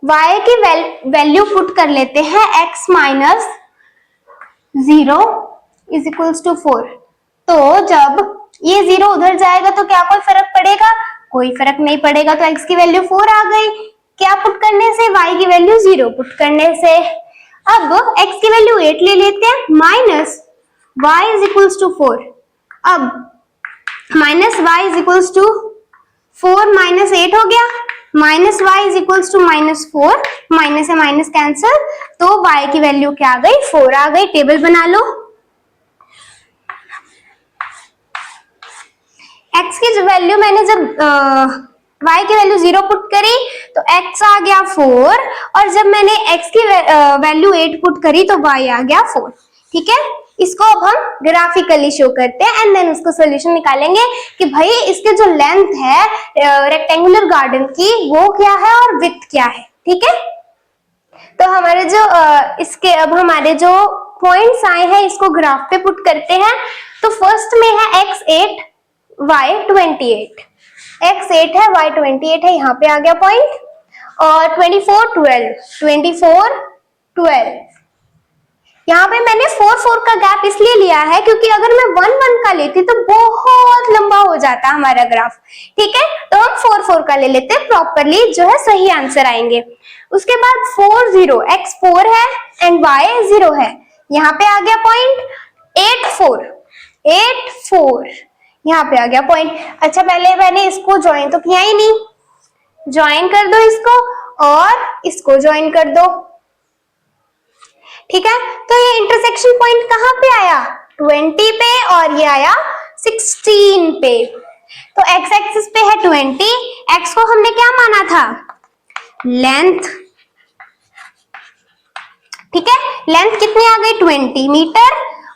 y की वैल्यू पुट कर लेते हैं, x minus 0 is equals to 4। तो जब ये 0 उधर जाएगा तो क्या कोई फर्क पड़ेगा, कोई फर्क नहीं पड़ेगा। तो x की वैल्यू 4 आ गई, क्या पुट करने से, y की वैल्यू 0 पुट करने से। अब x की वैल्यू 8 ले लेते हैं, minus y is equals to 4। अब minus y is equals to 4 minus 8 हो गया, minus y is equals to minus 4, minus से माइनस कैंसिल, तो y की वैल्यू क्या आ गई, 4 आ गई। टेबल बना लो। x की वैल्यू मैंने जब y की वैल्यू 0 पुट करी तो x आ गया 4, और जब मैंने x की वैल्यू 8 पुट करी तो y आ गया 4। ठीक है, इसको अब हम ग्राफिकली शो करते हैं एंड देन उसको सॉल्यूशन निकालेंगे कि भाई इसके जो लेंथ है रेक्टेंगुलर गार्डन की वो क्या है और विड्थ क्या है। ठीक है, तो हमारे जो इसके अब हमारे जो पॉइंट्स आए हैं इसको ग्राफ पे पुट करते हैं। तो फर्स्ट में है x8 y28, x8 है y28 है, यहाँ पे आ गया पॉइंट, और 24 12, यहाँ पे मैंने 4 का गैप इसलिए लिया है क्योंकि अगर मैं 1 का लेती तो बहुत लंबा हो जाता हमारा ग्राफ। ठीक है, तो हम 4 का ले लेते हैं, प्रॉपरली जो है सही आंसर आएंगे। उसके बाद 4 0, x 4 है एंड y 0 है, यहाँ पे आ गया पॉइंट। 8 4, यहाँ पे आ गया पॉइंट। अच्छा, पहले मैंने इसको ज्वाइन तो किया ही नहीं, ज्वाइन कर दो इसको और इसको ज्वाइन कर दो। ठीक है, तो ये इंटरसेक्शन पॉइंट कहाँ पे आया, 20 पे, और ये आया 16 पे। तो x एक्सिस पे है 20, x को हमने क्या माना था, लेंथ। ठीक है, लेंथ कितनी आ गई 20 मीटर,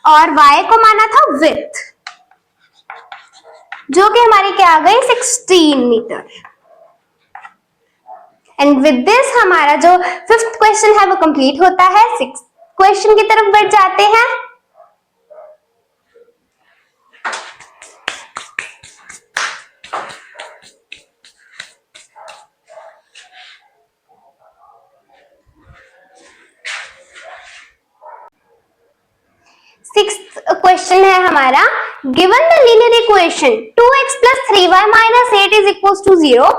और y को माना था विड्थ, जो कि हमारी क्या आ गई 16 मीटर। एंड विद दिस हमारा जो 5th क्वेश्चन है वो कंप्लीट होता है। 6th क्वेश्चन की तरफ बढ़ जाते हैं। सिक्स्थ क्वेश्चन है हमारा, given the linear equation 2x plus 3y minus 8 is equals to 0,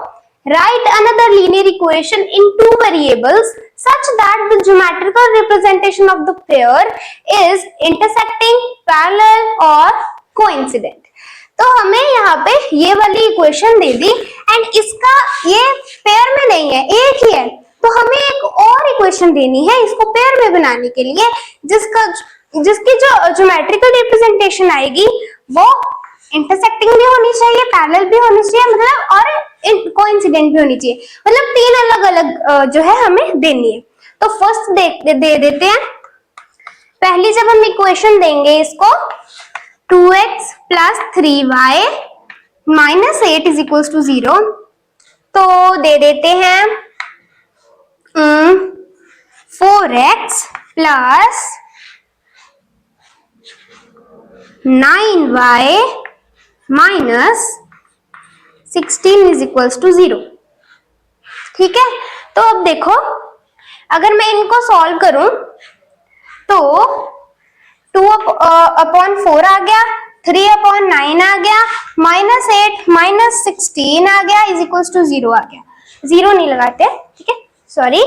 write another linear equation in two variables such that the geometrical representation of the pair is intersecting, parallel or coincident। तो हमें यहाँ पे ये वाली equation they the and इसका ये pair में नहीं है, एक ही है, तो हमें एक और इक्वेशन देनी है इसको पेयर में बनाने के लिए, जिसकी जो ज्योमेट्रिकल रिप्रेजेंटेशन आएगी वो इंटरसेक्टिंग भी होनी चाहिए, पैरेलल भी होनी चाहिए, मतलब और कोइंसिडेंट भी होनी चाहिए, मतलब 3 अलग अलग जो है हमें देनी है। तो फर्स्ट दे देते हैं। पहली जब हम इक्वेशन देंगे इसको 2x plus 3y minus 8 is equals to 0, तो दे देते हैं 4x plus 9y minus 16 is equals to 0। ठीक है, तो अब देखो अगर मैं इनको सॉल्व करूं तो 2/4 आ गया, 3/9 आ गया, -8 minus 16 आ गया इज इक्वल्स टू 0 आ गया। 0 नहीं लगाते, ठीक है, सॉरी।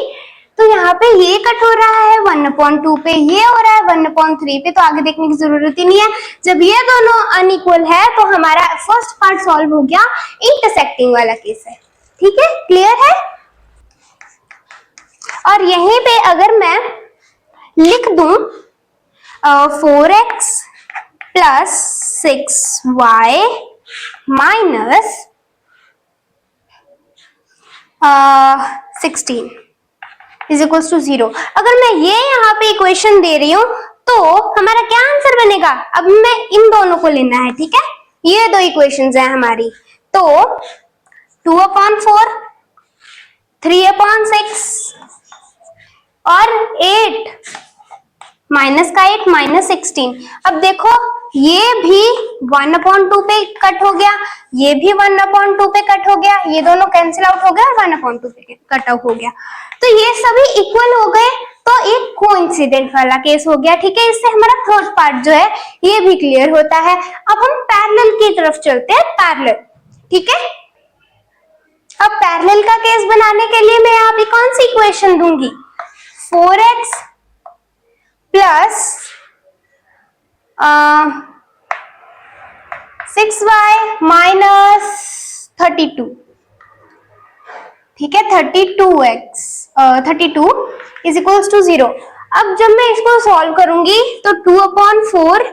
तो यहाँ पे ये कट हो रहा है 1/2 पे, ये हो रहा है 1/3 पे, तो आगे देखने की जरूरत ही नहीं है। जब ये दोनों अनइक्वल है तो हमारा फर्स्ट पार्ट सॉल्व हो गया, इंटरसेक्टिंग वाला केस है। ठीक है, क्लियर है। और यहीं पे अगर मैं लिख दूं 4x plus 6y minus 16 is equals to 0। अगर मैं ये यहाँ पे इक्वेशन दे रही हूं तो हमारा क्या आंसर बनेगा। अब मैं इन दोनों को लेना है, ठीक है, ये दो इक्वेशंस हैं हमारी। तो 2/4 3/6 और 8 माइनस का 8 माइनस 16। अब देखो ये भी 1/2 पे कट हो गया, ये भी 1/2 पे कट हो गया, ये दोनों कैंसिल आउट हो गए और 1/2 पे कट आउट हो गया। तो ये सभी इक्वल हो गए, तो एक कोइंसिडेंट वाला केस हो गया, ठीक है। इससे हमारा थर्ड पार्ट जो है ये भी क्लियर होता है। अब हम पैरेलल की तरफ चलते हैं, पैरेलल, ठीक है। अब पैरेलल का केस बनाने के लिए मैं यहाँ पे कौन सी इक्वेशन दूंगी, 4x प्लस 6y माइनस 32, ठीक है, 32 इज इक्वल्स टू 0। अब जब मैं इसको सॉल्व करूंगी तो 2/4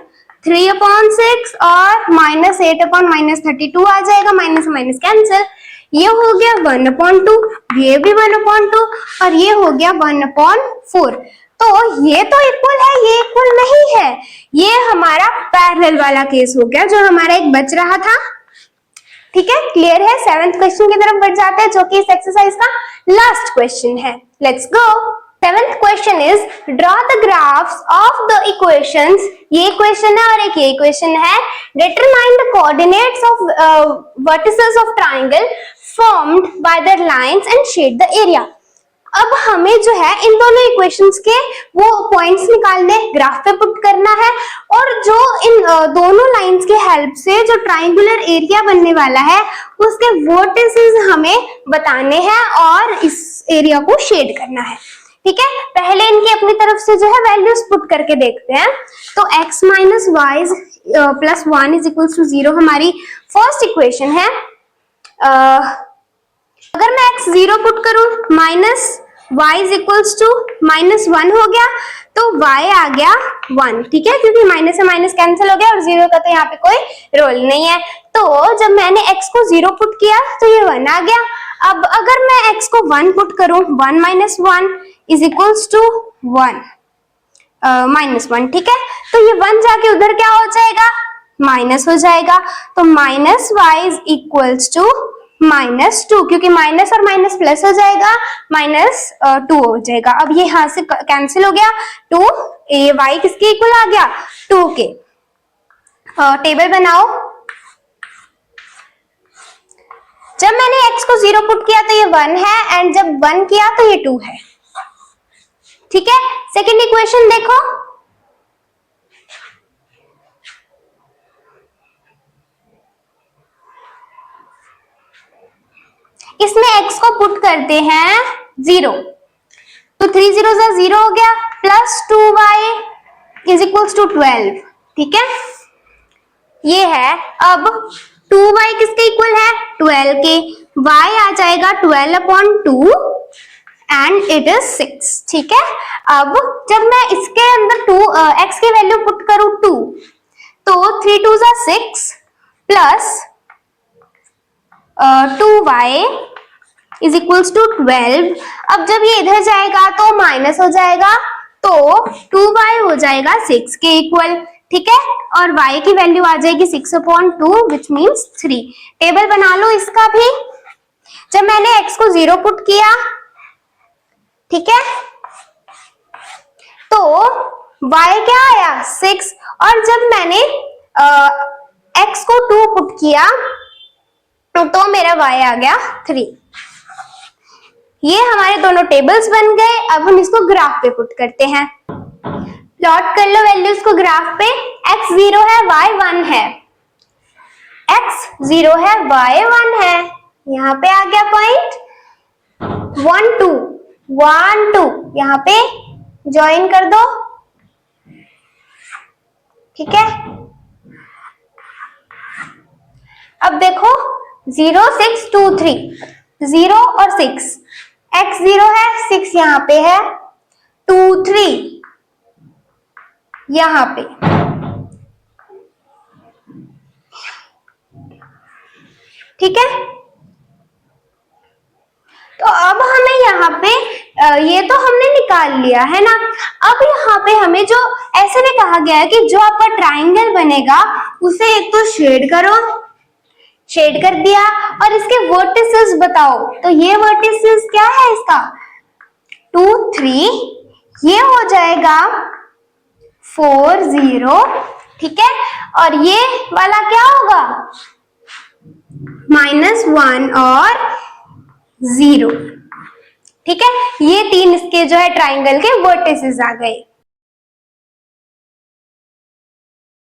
3/6 और माइनस 8/-32 आ जाएगा, माइनस माइनस कैंसिल। ये हो गया 1/2, ये भी 1/2 और ये हो गया 1/4। तो ये तो इक्वल है, ये इक्वल नहीं है। ये हमारा पैरेलल वाला केस हो गया जो हमारा एक बच रहा था, ठीक है, क्लियर है। 7th क्वेश्चन की तरफ बढ़ जाते हैं जो कि इस एक्सरसाइज का लास्ट क्वेश्चन है। Let's go. 7th question is draw the graphs of the equations. ये इक्वेशन है और एक ये इक्वेशन है। Determine the coordinates of vertices of triangle formed by the lines and shade the area. अब हमें जो है इन दोनों इक्वेशंस के वो पॉइंट्स निकालने, ग्राफ पे पुट करना है, और जो इन दोनों लाइंस के हेल्प से जो ट्रायंगुलर एरिया बनने वाला है उसके वर्टिसेस हमें बताने हैं और इस एरिया को शेड करना है, ठीक है। पहले इनकी अपनी तरफ से जो है वैल्यूज पुट करके देखते हैं। तो x minus Y plus 1 is equal to 0 हमारी फर्स्ट इक्वेशन है। अगर मैं x 0 पुट करूं minus y is equals to -1 हो गया, तो y आ गया 1, ठीक है, क्योंकि माइनस से माइनस कैंसिल हो गया और 0 का तो यहाँ पे कोई रोल नहीं है। तो जब मैंने x को 0 पुट किया तो ये 1 आ गया। अब अगर मैं x को 1 पुट करूं, 1 माइनस 1 इज इक्वल्स टू 1 -1, ठीक है। तो ये 1 जाके उधर क्या हो जाएगा, माइनस हो जाएगा। तो minus Y is equals to -2, क्योंकि माइनस और माइनस प्लस हो जाएगा, -2 हो जाएगा। अब ये यहां से कैंसिल हो गया, 2 ये y किसके इक्वल आ गया, 2 के। टेबल बनाओ। जब मैंने x को 0 पुट किया तो ये 1 है, एंड जब 1 किया तो ये 2 है, ठीक है। सेकेंड इक्वेशन देखो, इसमें x को पुट करते हैं 0, तो 3 0 से 0 हो गया, plus 2y is equals to 12, ठीक है, ये है। अब 2y किसके इक्वल है, 12 के। y आ जाएगा 12/2 एंड इट इज 6, ठीक है। अब जब मैं इसके अंदर x की वैल्यू पुट करूं 2, तो 3 2 जा 6 plus 2y is equals to 12। अब जब ये इधर जाएगा तो माइनस हो जाएगा, तो 2y हो जाएगा 6 के इक्वल, ठीक है, और y की वैल्यू आ जाएगी 6/2 विच मीन्स 3। टेबल बना लो इसका भी। जब मैंने x को 0 पुट किया, ठीक है, तो y क्या आया 6, और जब मैंने x को 2 पुट किया तो मेरा y आ गया 3। ये हमारे दोनों टेबल्स बन गए। अब हम इसको ग्राफ पे पुट करते हैं। प्लॉट कर लो वैल्यूज को ग्राफ पे। x 0 है, y 1 है, x 0 है, y 1 है, यहाँ पे आ गया पॉइंट 1 2 1 2, यहाँ पे ज्वाइन कर दो, ठीक है। अब देखो 0 6 2 3, 0 और 6, x 0 है, 6 यहाँ पे है, 2 3 यहाँ पे, ठीक है। तो अब हमें यहाँ पे ये तो हमने निकाल लिया है ना। अब यहाँ पे हमें जो ऐसे में कहा गया है कि जो आपका ट्राइंगल बनेगा उसे एक तो शेड करो, शेड कर दिया, और इसके वर्टिसेस बताओ। तो ये वर्टिसेस क्या है इसका, 2 3, ये हो जाएगा 4 0, ठीक है। और ये वाला क्या होगा, -1 और 0, ठीक है। ये तीन इसके जो है ट्राइंगल के वर्टिसेस आ गए।